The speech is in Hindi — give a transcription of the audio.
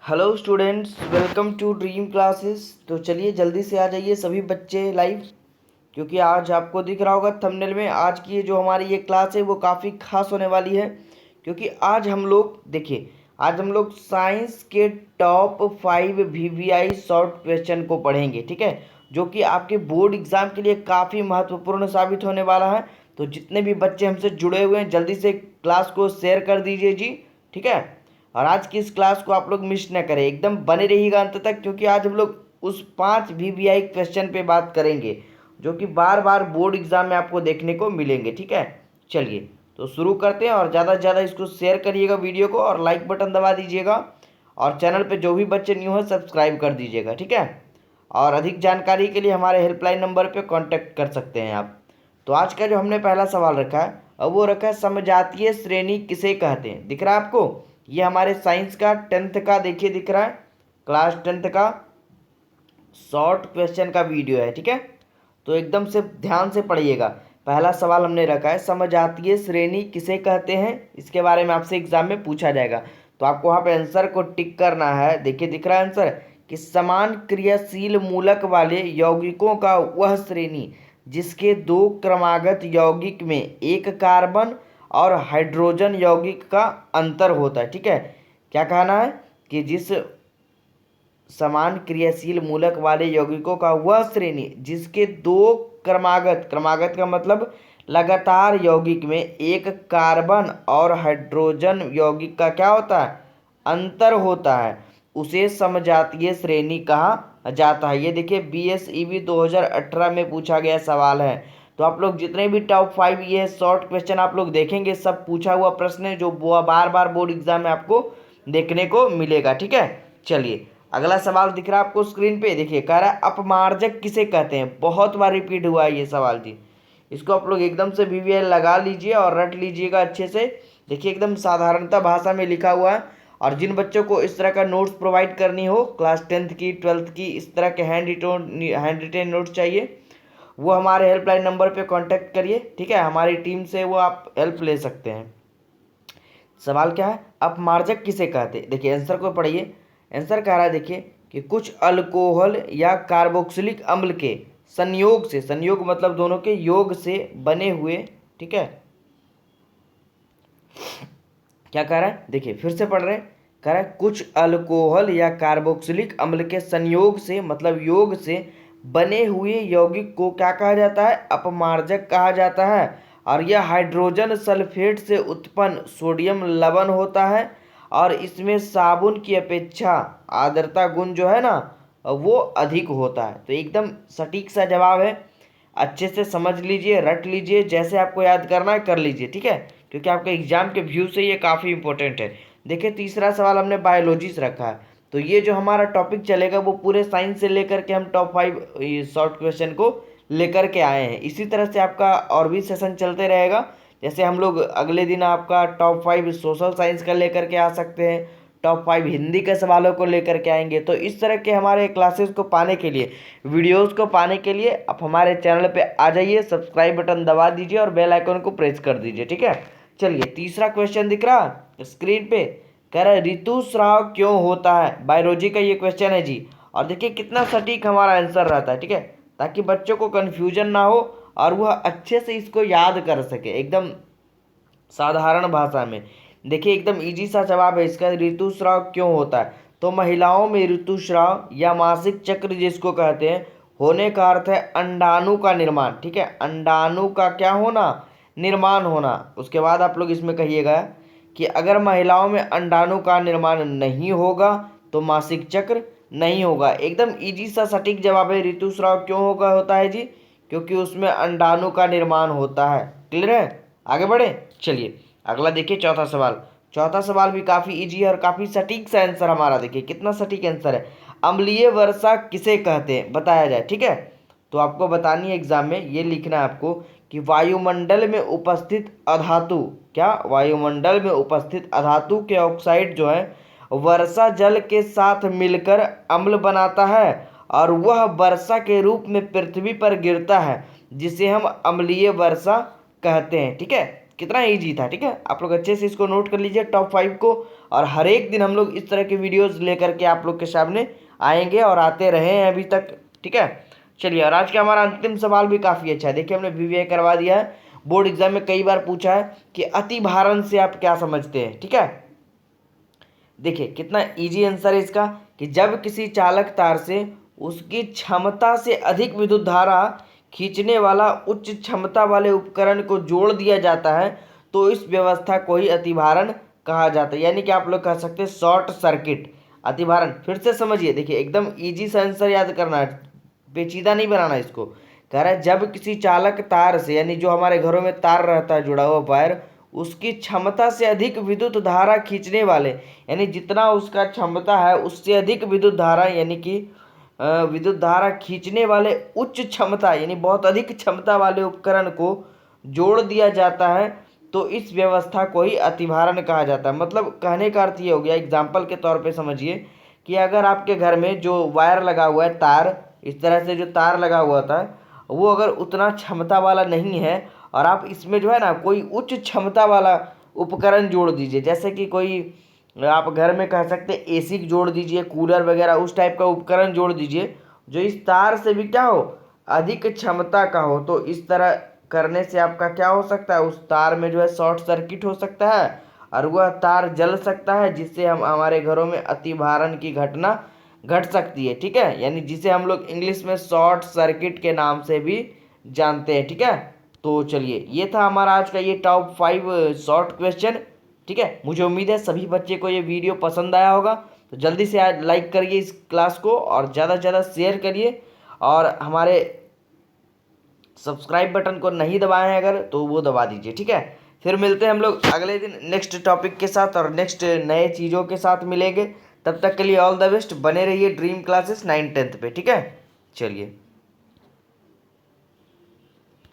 Hello students, welcome to dream classes. तो चलिए जल्दी से आ जाइए सभी बच्चे लाइव, क्योंकि आज आपको दिख रहा होगा थंबनेल में आज की जो हमारी ये क्लास है वो काफ़ी खास होने वाली है। क्योंकि आज हम लोग देखिए, आज हम लोग साइंस के टॉप 5 VVI शॉर्ट क्वेश्चन को पढ़ेंगे, ठीक है, जो कि आपके बोर्ड एग्जाम के लिए काफ़ी महत्वपूर्ण साबित होने वाला है। तो जितने भी बच्चे हमसे जुड़े हुए हैं जल्दी से क्लास को शेयर कर दीजिए जी, ठीक है। और आज की इस क्लास को आप लोग मिस न करें, एकदम बने रहिएगा अंत तक, क्योंकि आज हम लोग उस 5 VVI क्वेश्चन पे बात करेंगे जो कि बार बार बोर्ड एग्जाम में आपको देखने को मिलेंगे, ठीक है। चलिए तो शुरू करते हैं, और ज़्यादा से ज़्यादा इसको शेयर करिएगा वीडियो को, और लाइक बटन दबा दीजिएगा, और चैनल पे जो भी बच्चे न्यू है सब्सक्राइब कर दीजिएगा, ठीक है। और अधिक जानकारी के लिए हमारे हेल्पलाइन नंबर पे कांटेक्ट कर सकते हैं आप। तो आज का जो हमने पहला सवाल रखा है, अब वो रखा है समजातीय श्रेणी किसे कहते हैं। दिख रहा है आपको, ये हमारे साइंस का 10th का, देखिए दिख रहा है, क्लास 10th का शॉर्ट क्वेश्चन का वीडियो है, ठीक है। तो एकदम से ध्यान से पढ़िएगा। पहला सवाल हमने रखा है समजातीय श्रेणी किसे कहते हैं, इसके बारे में आपसे एग्जाम में पूछा जाएगा। तो आपको वहाँ पे आंसर को टिक करना है। देखिए दिख रहा है आंसर कि समान क्रियाशील मूलक वाले यौगिकों का वह श्रेणी जिसके 2 क्रमागत यौगिक में एक कार्बन और हाइड्रोजन यौगिक का अंतर होता है, ठीक है। क्या कहना है कि जिस समान क्रियाशील मूलक वाले यौगिकों का वह श्रेणी जिसके 2 क्रमागत, क्रमागत का मतलब लगातार यौगिक में एक कार्बन और हाइड्रोजन यौगिक का क्या होता है, अंतर होता है, उसे समजातीय श्रेणी कहा जाता है। ये देखिए BSEB 2018 में पूछा गया सवाल है। तो आप लोग जितने भी टॉप 5 ये शॉर्ट क्वेश्चन आप लोग देखेंगे, सब पूछा हुआ प्रश्न है जो बार बार बोर्ड एग्जाम में आपको देखने को मिलेगा, ठीक है। चलिए अगला सवाल दिख रहा है आपको स्क्रीन पे, देखिए कह रहा है अपमार्जक किसे कहते हैं। बहुत बार रिपीट हुआ है ये सवाल जी, इसको आप लोग एकदम से VVI लगा लीजिए और रट लीजिएगा अच्छे से। देखिए एकदम साधारणता भाषा में लिखा हुआ है। और जिन बच्चों को इस तरह का नोट्स प्रोवाइड करनी हो, क्लास 10th की 12th की, इस तरह के हैंड रिटेन नोट्स चाहिए, वो हमारे हेल्पलाइन नंबर पे कांटेक्ट करिए, ठीक है। हमारी टीम से वो आप हेल्प ले सकते हैं। सवाल क्या है, अपमार्जक किसे कहते हैं। देखिए आंसर को पढ़िए। आंसर कह रहा है देखिए कि कुछ अल्कोहल या कार्बोक्सिलिक अम्ल के संयोग से, संयोग मतलब दोनों के योग से बने हुए, ठीक है। क्या कह रहा है, देखिए फिर से पढ़ रहे हैं। कह रहा है कुछ अल्कोहल या कार्बोक्सिलिक अम्ल के संयोग से, मतलब योग से बने हुए यौगिक को क्या कहा जाता है, अपमार्जक कहा जाता है। और यह हाइड्रोजन सल्फेट से उत्पन्न सोडियम लवण होता है, और इसमें साबुन की अपेक्षा आर्द्रता गुण जो है ना वो अधिक होता है। तो एकदम सटीक सा जवाब है, अच्छे से समझ लीजिए, रट लीजिए, जैसे आपको याद करना है कर लीजिए, ठीक है, क्योंकि आपके एग्जाम के व्यू से ये काफ़ी इंपॉर्टेंट है। देखिए तीसरा सवाल हमने बायोलॉजी से रखा है। तो ये जो हमारा टॉपिक चलेगा वो पूरे साइंस से लेकर के हम टॉप 5 शॉर्ट क्वेश्चन को लेकर के आए हैं। इसी तरह से आपका और भी सेशन चलते रहेगा। जैसे हम लोग अगले दिन आपका टॉप 5 सोशल साइंस का लेकर के आ सकते हैं, टॉप 5 हिंदी के सवालों को लेकर के आएंगे। तो इस तरह के हमारे क्लासेस को पाने के लिए, वीडियोस को पाने के लिए आप हमारे चैनल पे आ जाइए, सब्सक्राइब बटन दबा दीजिए और बेल आइकन को प्रेस कर दीजिए, ठीक है। चलिए तीसरा क्वेश्चन दिख रहा स्क्रीन पे, कह रहा है ऋतुस्राव क्यों होता है। बायोलॉजी का ये क्वेश्चन है जी। और देखिए कितना सटीक हमारा आंसर रहता है, ठीक है, ताकि बच्चों को कन्फ्यूजन ना हो और वह अच्छे से इसको याद कर सके एकदम साधारण भाषा में। देखिए एकदम इजी सा जवाब है इसका, ऋतुस्राव क्यों होता है। तो महिलाओं में ऋतुस्राव या मासिक चक्र जिसको कहते हैं, होने का अर्थ है अंडाणु का निर्माण, ठीक है, अंडाणु का क्या होना, निर्माण होना। उसके बाद आप लोग इसमें कहिएगा कि अगर महिलाओं में अंडाणु का निर्माण नहीं होगा तो मासिक चक्र नहीं होगा। एकदम इजी सा सटीक जवाब है, ऋतुस्राव क्यों होता है जी, क्योंकि उसमें अंडाणु का निर्माण होता है। क्लियर है, आगे बढ़े। चलिए अगला देखिए चौथा सवाल। चौथा सवाल भी काफ़ी इजी है और काफ़ी सटीक सा आंसर हमारा, देखिए कितना सटीक आंसर है। अम्लीय वर्षा किसे कहते हैं बताया जाए, ठीक है। तो आपको बतानी है एग्जाम में, ये लिखना है आपको कि वायुमंडल में उपस्थित अधातु, क्या वायुमंडल में उपस्थित अधातु के ऑक्साइड जो है वर्षा जल के साथ मिलकर अम्ल बनाता है, और वह वर्षा के रूप में पृथ्वी पर गिरता है, जिसे हम अम्लीय वर्षा कहते हैं, ठीक है। कितना ईजी था। ठीक है, आप लोग अच्छे से इसको नोट कर लीजिए टॉप 5 को, और हर एक दिन हम लोग इस तरह के वीडियोस लेकर के आप लोग के सामने आएंगे और आते रहे हैं अभी तक। ठीक है, चलिए, और आज का हमारा अंतिम सवाल भी काफ़ी अच्छा है। देखिए, हमने वीवीआई करवा दिया है, बोर्ड एग्जाम में कई बार पूछा है कि अति भारण से आप क्या समझते हैं। ठीक है, देखिए कितना इजी आंसर है इसका, कि जब किसी चालक तार से उसकी क्षमता से अधिक विद्युत धारा खींचने वाला उच्च क्षमता वाले उपकरण को जोड़ दिया जाता है तो इस व्यवस्था को ही अतिभारण कहा जाता है। यानी कि आप लोग कह सकते हैं शॉर्ट सर्किट। अतिभारण फिर से समझिए, देखिए एकदम इजी सा आंसर याद करना है, पेचीदा नहीं बनाना इसको। कह रहा है जब किसी चालक तार से, यानी जो हमारे घरों में तार रहता है जुड़ा हुआ वायर, उसकी क्षमता से अधिक विद्युत धारा खींचने वाले, यानी जितना उसका क्षमता है उससे अधिक विद्युत धारा, यानी कि विद्युत धारा खींचने वाले उच्च क्षमता यानी बहुत अधिक क्षमता वाले उपकरण को जोड़ दिया जाता है तो इस व्यवस्था को ही अतिभारण कहा जाता है। मतलब कहने का अर्थ ये हो गया, एग्जाम्पल के तौर पे समझिए कि अगर आपके घर में जो वायर लगा हुआ है, तार, इस तरह से जो तार लगा हुआ था, वो अगर उतना क्षमता वाला नहीं है और आप इसमें जो है ना कोई उच्च क्षमता वाला उपकरण जोड़ दीजिए, जैसे कि कोई आप घर में कह सकते हैं एसी जोड़ दीजिए, कूलर वगैरह उस टाइप का उपकरण जोड़ दीजिए जो इस तार से भी क्या हो, अधिक क्षमता का हो, तो इस तरह करने से आपका क्या हो सकता है, उस तार में जो है शॉर्ट सर्किट हो सकता है और वह तार जल सकता है, जिससे हम हमारे घरों में अतिभारण की घटना घट सकती है। ठीक है, यानी जिसे हम लोग इंग्लिश में शॉर्ट सर्किट के नाम से भी जानते हैं। ठीक है, तो चलिए, ये था हमारा आज का ये टॉप 5 शॉर्ट क्वेश्चन। ठीक है, मुझे उम्मीद है सभी बच्चे को ये वीडियो पसंद आया होगा, तो जल्दी से आज लाइक करिए इस क्लास को और ज़्यादा से ज़्यादा शेयर करिए, और हमारे सब्सक्राइब बटन को नहीं दबाए हैं अगर, तो वो दबा दीजिए। ठीक है, फिर मिलते हैं हम लोग अगले दिन नेक्स्ट टॉपिक के साथ और नेक्स्ट नए चीज़ों के साथ मिलेंगे। तब तक के लिए ऑल द बेस्ट, बने रहिए ड्रीम क्लासेस 9th 10th पे। ठीक है, चलिए।